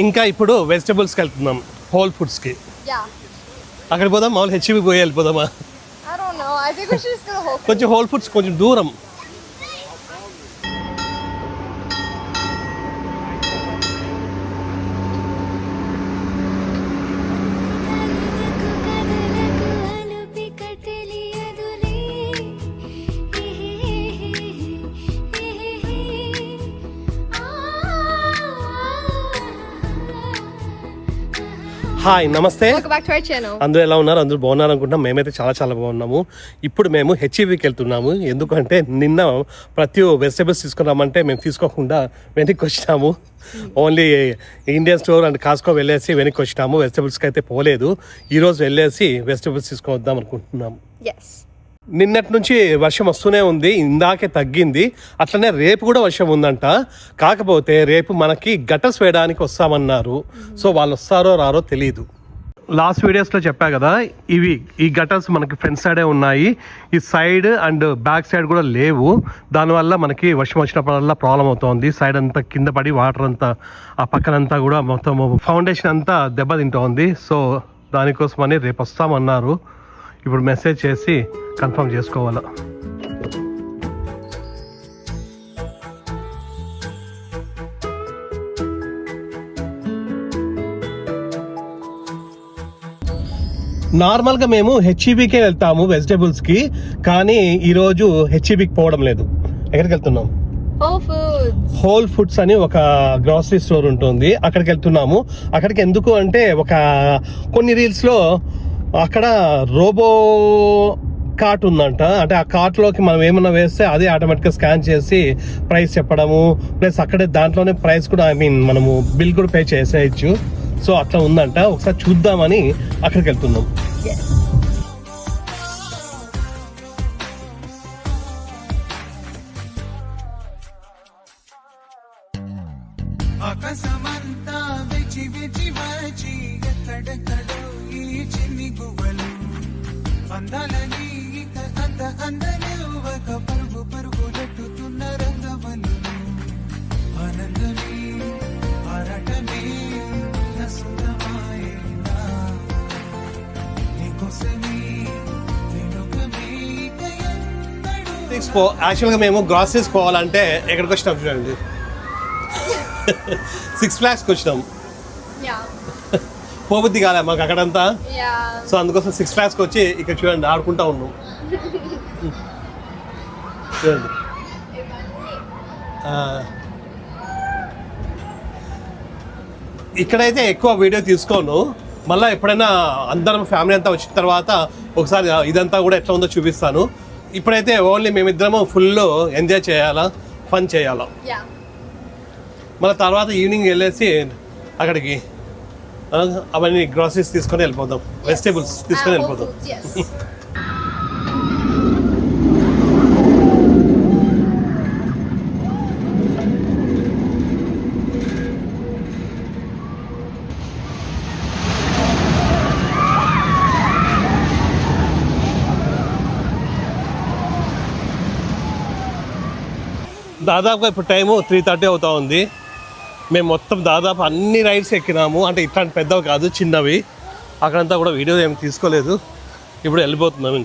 ఇంకా ఇప్పుడు వెజిటబుల్స్కి వెళ్తున్నాం, హోల్ ఫుడ్స్కి. అక్కడ పోదాం, మామూలు హెచ్ఈబి పోయి వెళ్ళిపోదామా? కొంచెం హోల్ ఫుడ్స్ కొంచెం దూరం. హాయ్, నమస్తే. అందరూ ఎలా ఉన్నారు? అందరూ బాగున్నారు అనుకుంటున్నాం. మేమైతే చాలా చాలా బాగున్నాము. ఇప్పుడు మేము హెచ్ఈబికి వెళ్తున్నాము. ఎందుకంటే నిన్న ప్రతి వెజిటబుల్స్ తీసుకున్నామంటే మేము తీసుకోకుండా వెనక్కి వచ్చినాము. ఓన్లీ ఇండియన్ స్టోర్ అండ్ కాస్కో వెళ్ళేసి వెనక్కి వచ్చినాము. వెజిటబుల్స్కి అయితే పోలేదు. ఈరోజు వెళ్ళేసి వెజిటబుల్స్ తీసుకొద్దాం అనుకుంటున్నాము. నిన్నటి నుంచి వర్షం వస్తూనే ఉంది, ఇందాకే తగ్గింది. అట్లనే రేపు కూడా వర్షం ఉందంట. కాకపోతే రేపు మనకి గటర్స్ వేయడానికి వస్తామన్నారు. సో వాళ్ళు వస్తారో రారో తెలియదు. లాస్ట్ వీడియోస్లో చెప్పా కదా, ఈ గటర్స్ మనకి ఫ్రంట్ సైడే ఉన్నాయి. ఈ సైడ్ అండ్ బ్యాక్ సైడ్ కూడా లేవు. దానివల్ల మనకి వర్షం వచ్చినప్పుడల్లా ప్రాబ్లం అవుతుంది. సైడ్ అంతా కింద పడి వాటర్ అంతా ఆ పక్కనంతా కూడా మొత్తం ఫౌండేషన్ అంతా దెబ్బతింటోంది. సో దానికోసమని రేపు వస్తామన్నారు. ఇప్పుడు మెసేజ్ చేసి కన్ఫర్మ్ చేసుకోవాలా. నార్మల్గా మేము హెచ్ఈబికే వెళ్తాము వెజిటేబుల్స్కి, కానీ ఈరోజు హెచ్ఈబికి పోవడం లేదు. ఎక్కడికి వెళ్తున్నాం? హోల్ ఫుడ్స్ అని ఒక గ్రాసరీ స్టోర్ ఉంటుంది, అక్కడికి వెళ్తున్నాము. అక్కడికి ఎందుకు అంటే కొన్ని రీల్స్లో అక్కడ రోబో కార్ట్ ఉందంట. అంటే ఆ కార్ట్లోకి మనం ఏమన్నా వేస్తే అది ఆటోమేటిక్గా స్కాన్ చేసి ప్రైస్ చెప్పడము, ప్లస్ అక్కడే దాంట్లోనే ప్రైస్ కూడా మనము బిల్ కూడా పే చేసేయచ్చు. సో అట్లా ఉందంట. ఒకసారి చూద్దామని అక్కడికి వెళ్తున్నాం. యాక్చువల్గా మేము గ్రాసరీస్ పోవాలంటే ఎక్కడికి వచ్చినాం చూడండి, 6 Flagsకి వచ్చినాం. పోబుద్ది కాలే మాకు అక్కడంతా. సో అందుకోసం 6 Flagsకి వచ్చి ఇక్కడ చూడండి ఆడుకుంటా ఉన్నాం. చూడండి, ఇక్కడైతే ఎక్కువ వీడియో తీసుకోను. మళ్ళీ ఎప్పుడైనా అందరం ఫ్యామిలీ అంతా వచ్చిన తర్వాత ఒకసారి ఇదంతా కూడా ఎట్లా ఉందో చూపిస్తాను. ఇప్పుడైతే ఓన్లీ మేమిద్దరము ఫుల్ ఎంజాయ్ చేయాలా, ఫన్ చేయాలా. మళ్ళీ తర్వాత ఈవినింగ్ వెళ్ళేసి అక్కడికి అవన్నీ గ్రాసరీస్ తీసుకొని వెళ్ళిపోదాం, వెజిటేబుల్స్ తీసుకొని వెళ్ళిపోదాం. దాదాపుగా ఇప్పుడు టైము 3:30 అవుతా ఉంది. మేము మొత్తం దాదాపు అన్ని రైడ్స్ ఎక్కినాము. అంటే ఇట్లాంటి పెద్దవి కాదు, చిన్నవి. అక్కడంతా కూడా వీడియో ఏమి తీసుకోలేదు. ఇప్పుడు వెళ్ళిపోతున్నాం.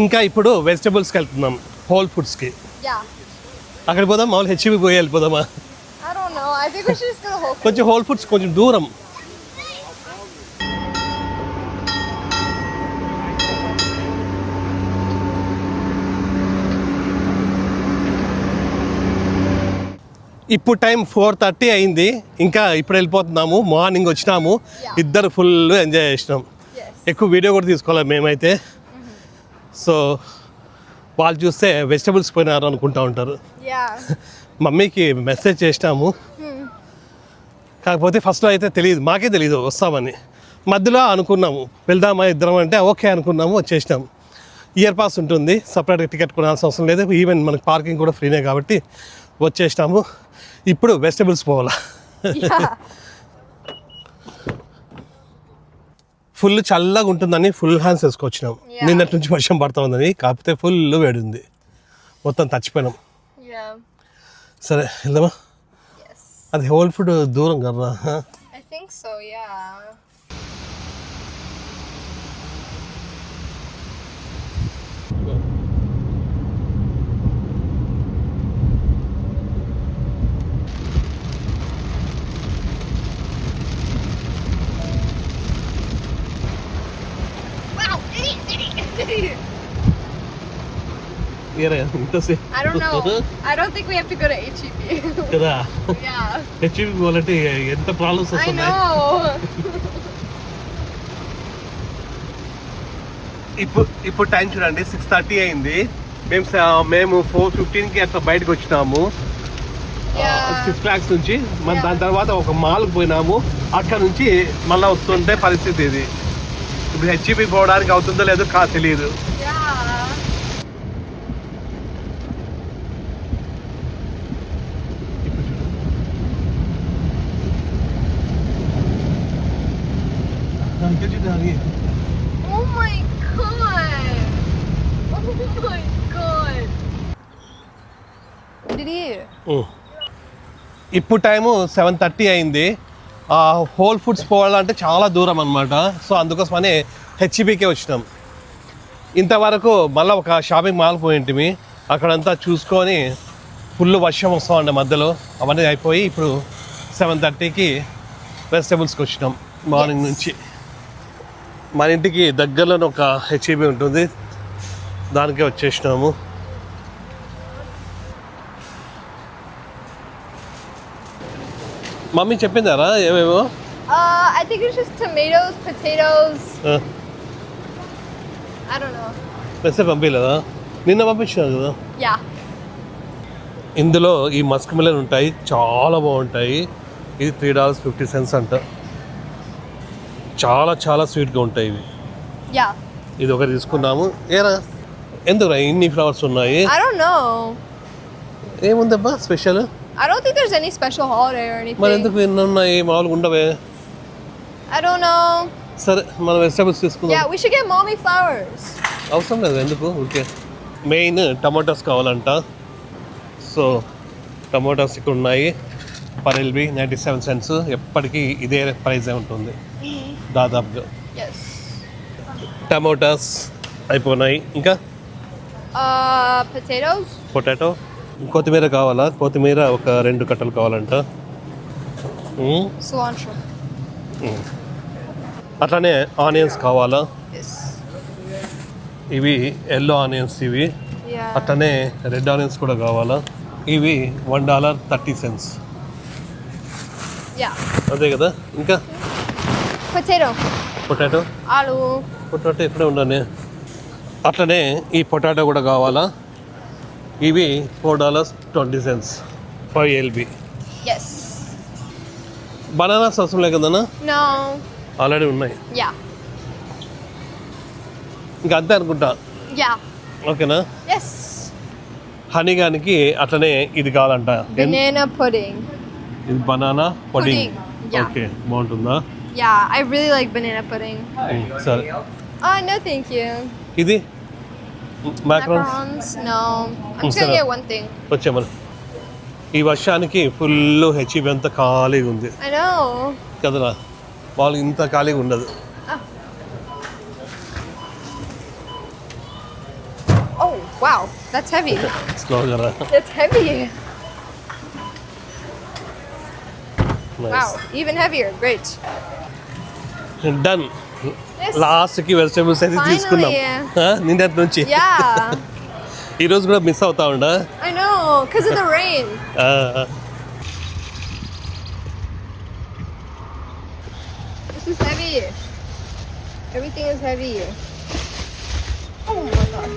ఇంకా ఇప్పుడు వెజిటబుల్స్కి వెళ్తున్నాం, హోల్ ఫుడ్స్కి. అక్కడికి పోదాం, మామూలు హెచ్ఈబి పోయి వెళ్ళిపోదామా? కొంచెం హోల్ ఫుడ్స్ కొంచెం దూరం. ఇప్పుడు టైం 4:30 అయింది. ఇంకా ఇప్పుడు వెళ్ళిపోతున్నాము. మార్నింగ్ వచ్చినాము, ఇద్దరు ఫుల్ ఎంజాయ్ చేసినాం. ఎక్కువ వీడియో కూడా తీసుకోవాలి మేమైతే. సో వాళ్ళు చూస్తే వెజిటబుల్స్ పోయినారు అనుకుంటా ఉంటారు. మమ్మీకి మెసేజ్ చేసినాము, కాకపోతే ఫస్ట్లో అయితే తెలియదు, మాకే తెలియదు వస్తామని. మధ్యలో అనుకున్నాము వెళ్దామా ఇద్దరం అంటే ఓకే అనుకున్నాము, వచ్చేసినాము. ఇయర్ పాస్ ఉంటుంది, సపరేట్గా టికెట్ కొనాల్సిన అవసరం లేదు. ఈవెన్ మనకి పార్కింగ్ కూడా ఫ్రీనే కాబట్టి వచ్చేసినాము. ఇప్పుడు వెజిటబుల్స్ పోవాలా. ఫుల్ చల్లగా ఉంటుందని ఫుల్ హ్యాండ్స్ వేసుకొచ్చినాం. నిన్నటి నుంచి వర్షం పడుతూ ఉందని, కాకపోతే ఫుల్ వేడి ఉంది, మొత్తం తచ్చిపోయినాం. సరే వెళ్దామా? అది హోల్ ఫుడ్ దూరం కదా. I think so, yeah. Wow! Idiot! ఇంతసేపు I don't know. I don't think we have to go to HEB. కదా. Yeah. హెచ్ఈబి పోవాలంటే ఎంత ప్రాబ్లమ్స్ I వస్తున్నాయి. know. ఇప్పుడు టైం చూడండి 6:30 అయింది. మేము 4:15కి అట్లా బయటకు వచ్చినాము సిక్స్ ఫ్లాగ్స్ నుంచి. మన దాని తర్వాత ఒక మాల్కి పోయినాము. అక్కడ నుంచి మళ్ళీ వస్తుంటే పరిస్థితి ఇది. ఇప్పుడు హెచ్ఈబి పోవడానికి అవుతుందో లేదో తెలియదు. Oh my god! Oh my god! Did he? ఇప్పుడు టైము 7:30 అయింది. హోల్ ఫుడ్స్ పోవాలంటే చాలా దూరం అనమాట. సో అందుకోసమని హెచ్ఈబికే వచ్చినాం. ఇంతవరకు మళ్ళీ ఒక షాపింగ్ మాల్ పోయింటిమి. అక్కడంతా చూసుకొని ఫుల్ వర్షం వస్తామండి మధ్యలో. అవన్నీ అయిపోయి ఇప్పుడు 7:30కి వెజిటబుల్స్కి వచ్చినాం. మార్నింగ్ నుంచి మన ఇంటికి దగ్గరలోనే ఒక హెచ్ఈబి ఉంటుంది, దానికే వచ్చేసినాము. మమ్మీ చెప్పిందారా ఏమేమో? I think it's just tomatoes, potatoes. I don't know. Message పంపించలేదా? నిన్న పంపించినారు కదా. Yeah. ఇందులో ఈ మస్క్ మిలన్ ఉంటాయి, చాలా బాగుంటాయి. ఇది $3.50 అంట. చాలా చాలా స్వీట్గా ఉంటాయి ఇవి. Yeah. ఇది ఒకటి తీసుకున్నాము. ఏరా ఎందుకురా ఇన్ని ఫ్లవర్స్ ఉన్నాయి? I don't know. ఏముందబ్బా special? I don't think there's any special holiday or anything. మరి ఎందుకు ఎన్ని ఉన్నాయి? మామూలుగా ఉండవే. I don't know. సరే మనం వెజిటబుల్స్ తీసుకుందాం. Yeah, we should get mommy flowers. అవసరం లేదు, ఎందుకు? ఓకే. మెయిన్ టమాటోస్ కావాలంట. సో టమాటోస్ ఇక్కడ ఉన్నాయి. Per LB 97 cents. ఎప్పటికీ ఇదే ప్రైజే ఉంటుంది దాదాపుగా. Yes. టమాటాస్ అయిపోయినాయి. ఇంకా potatoes. పొటాటో. కొత్తిమీర కావాలా? కొత్తిమీర ఒక 2 కట్టలు కావాలంట. Cilantro. అట్లానే ఆనియన్స్ కావాలా? Yes. ఇవి ఎల్లో ఆనియన్స్ ఇవి. Yeah. అట్లనే రెడ్ ఆనియన్స్ కూడా కావాలా? ఇవి $1.30. Yeah. అదే కదా. ఇంకా Potato. పొటాటో. Aloo. పొటాటో ఎప్పుడే ఉండాలి. అట్లనే ఈ పొటాటో కూడా కావాలా? ఇవి $4.20 5 LB. Yes. బనానాస్ అవసరం లేదు కదన్నా? No. ఆల్రెడీ ఉన్నాయి. Yeah. ఇంకా అంతే అనుకుంటా. Yeah. ఓకేనా? Yes. హనీ గానికి అట్లనే ఇది కావాలంట. Banana pudding. ఇది బనానా పుడింగ్. Yeah. ఓకే, బాగుంటుందా? Yeah, I really like banana pudding. సరే. No thank you. ఇది macarons. Macarons? No. I'm just gonna get one thing. వచ్చామని ఈ వర్షానికి ఫుల్ హెచ్ఈబి అంతా ఖాళీగా ఉంది I know. కదరా. వాళ్ళు ఇంత ఖాళీగా ఉండదు. Oh, wow. That's heavy. స్లోగా రా. That's heavy. Wow, even heavier. Great. Done. Yes. లాస్ట్కి వెజిటేబుల్స్ అయితే Finally. తీసుకున్నాం నిన్నటి నుంచి. Yeah. ఈరోజు కూడా మిస్ అవుతా ఉండా. I know, because of the rain. This is heavy. Everything is heavy. Oh my god.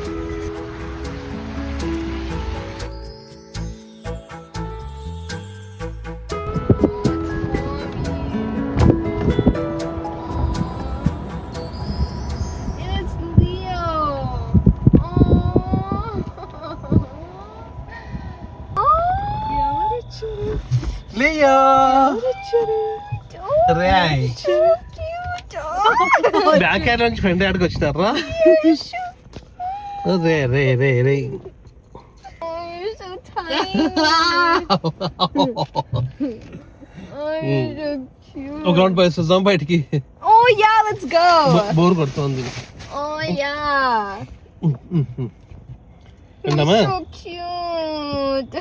It's Leo. Leo రేయ్ బ్యాక్ యార్డ్ నుంచి ఫ్రెండ్ యార్డ్కి వచ్చినారా? రే రే రే రే. Oh, you're so ఒక రౌండ్ పోయేస్తాం బయటికి. Oh yeah, let's go. Bore కొడుతుంది. Oh yeah. వెళ్దామా? So cute.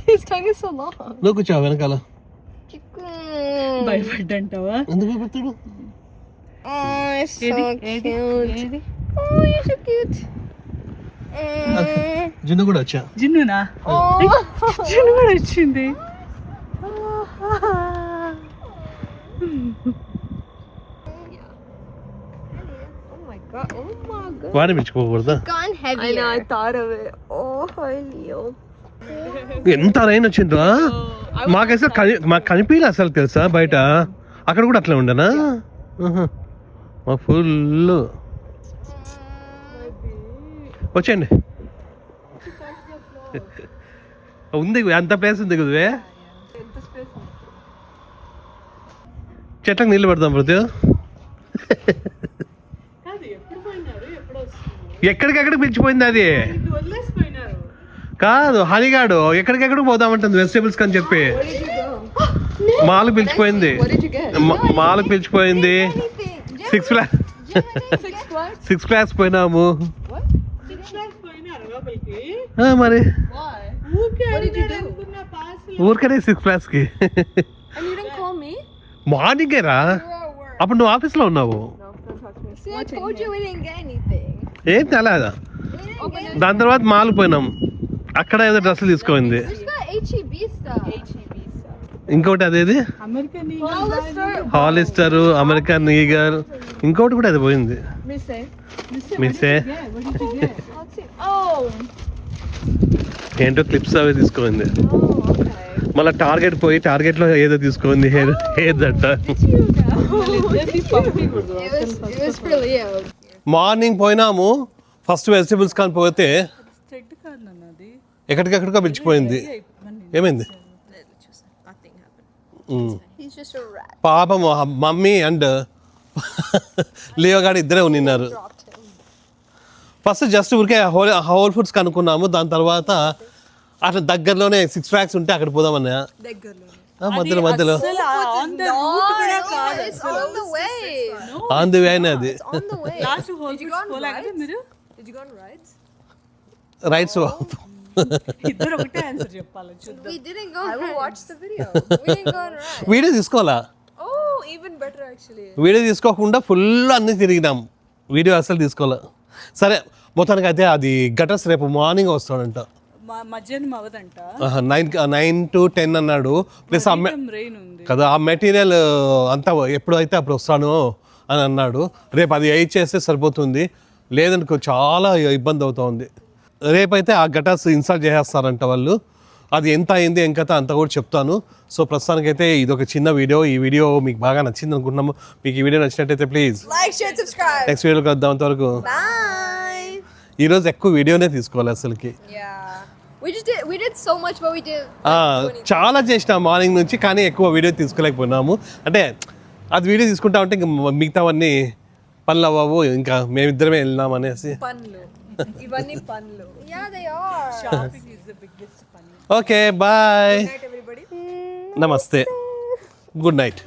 His tongue is so long. నువ్వు కూర్చోవా వెనకాల? భయపడ్డంటావా? ఎందుకు భయపడతాడు? Oh, it's so cute. Oh, you're so cute. Gin కూడా వచ్చా. జిన్నునా? Oh. జిన్ను కూడా వచ్చింది. Oh my god. Oh my god. వాడిని పిలుచుకోకూడదా? Gone heavier. I know, I thought of it. Oh, hi Leo. ఎంత రైన్ వచ్చిండ్రా. మాకైతే మాకు కనిపించలే అసలు తెలుసా బయట. అక్కడ కూడా అట్లా ఉండనా? మా ఫుల్ వచ్చేయండి. ఉంది అంత ప్లేస్ ఉంది కుదివే. చెట్లకు నీళ్ళు పెడతాం ప్రతి. ఎక్కడికెక్కడికి పిలిచిపోయింది అది. కాదు హరిగాడు ఎక్కడికెక్కడికి పోదామంటుంది వెజిటేబుల్స్ అని చెప్పి. మాలు పిలిచిపోయింది. మాలు పిలిచిపోయింది. సిక్స్ ఫ్లాగ్స్ పోయినాము. మరి ఊరికనే 6 ఫ్లాగ్స్ కి. మార్నింగే రా. అప్పుడు నువ్వు ఆఫీస్ లో ఉన్నావు. See, I told you we didn't get anything. ఏం తెలదా. దాని తర్వాత మాల్ పోయినాం. అక్కడ ఏదో డ్రెస్సులు తీసుకోయింది. We just got HEB stuff. ఇంకోటి అదేది హాలిస్టర్, అమెరికన్ ఈగల్, ఇంకోటి కూడా అది పోయింది. మిస్సే Oh. ఏంటో క్లిప్స్ అవి తీసుకోయింది. మళ్ళీ టార్గెట్ పోయి టార్గెట్ లో ఏదో తీసుకోండి. ఏదంట It was for Leo. Morning పోయినాము. ఫస్ట్ వెజిటేబుల్స్ కానీ పోతే ఎక్కడికెక్కడికో పిలిచిపోయింది. ఏమైంది? He's just a rat. పాపం మమ్మీ అండ్ లియో గారు ఇద్దరే ఉన్నారు. ఫస్ట్ జస్ట్ ఊరికే హోల్ ఫుడ్స్ కనుక్కున్నాము. దాని తర్వాత అట్లా దగ్గరలోనే 6 ఫ్లాగ్స్ ఉంటే అక్కడ పోదామన్నా. మధ్యలో మధ్యలో It's on the way. On the way అయినా అది On the way. Did you go on rides? Rights. ఇద్దరు ఒకటే ఆన్సర్ చెప్పాలి. చూద్దాం. We didn't go. I will watch the video. We didn't go on rides. Video తీసుకోవాలా? Oh, even better actually. Video తీసుకోకుండా full అన్ని తిరిగినాం. Video అసలు తీసుకోవాలా. సరే మొత్తానికి అయితే అది గటర్స్ రేపు మార్నింగ్ వస్తాడంట. మధ్యాహ్నం అవదంట. 9 to 10 అన్నాడు. ప్లస్ రెయిన్ ఉంది కదా ఆ మెటీరియల్ అంతా ఎప్పుడైతే అప్పుడు వస్తాను అని అన్నాడు. రేపు అది 8 చేస్తే సరిపోతుంది. లేదనుకో చాలా ఇబ్బంది అవుతుంది. రేపైతే ఆ గటర్స్ ఇన్స్టాల్ చేసేస్తారంట వాళ్ళు. అది ఎంత అయింది ఏం కథ అంతా కూడా చెప్తాను. సో ప్రస్తుతానికైతే ఇది ఒక చిన్న వీడియో. ఈ వీడియో మీకు బాగా నచ్చింది అనుకుంటున్నాము. మీకు ఈ వీడియో నచ్చినట్టయితే please Like, share, subscribe. Next వీడియోకి వద్దాం. అంతవరకు Bye. ఈరోజు ఎక్కువ వీడియోనే తీసుకోవాలి అసలుకి. Yeah. We did so much, but we did. చాలా చేసినాం మార్నింగ్ నుంచి, కానీ ఎక్కువ వీడియో తీసుకోలేకపోయినాము. అంటే అది వీడియో తీసుకుంటా ఉంటే ఇంకా మిగతావన్నీ పనులు అవ్వవు. ఇంకా మేమిద్దరమే వెళ్ళినాం అనేసి. పనులు ఇవన్నీ పనులు. Yeah, they are. Shopping is the biggest fun. Okay bye. Everybody. నమస్తే. Good night.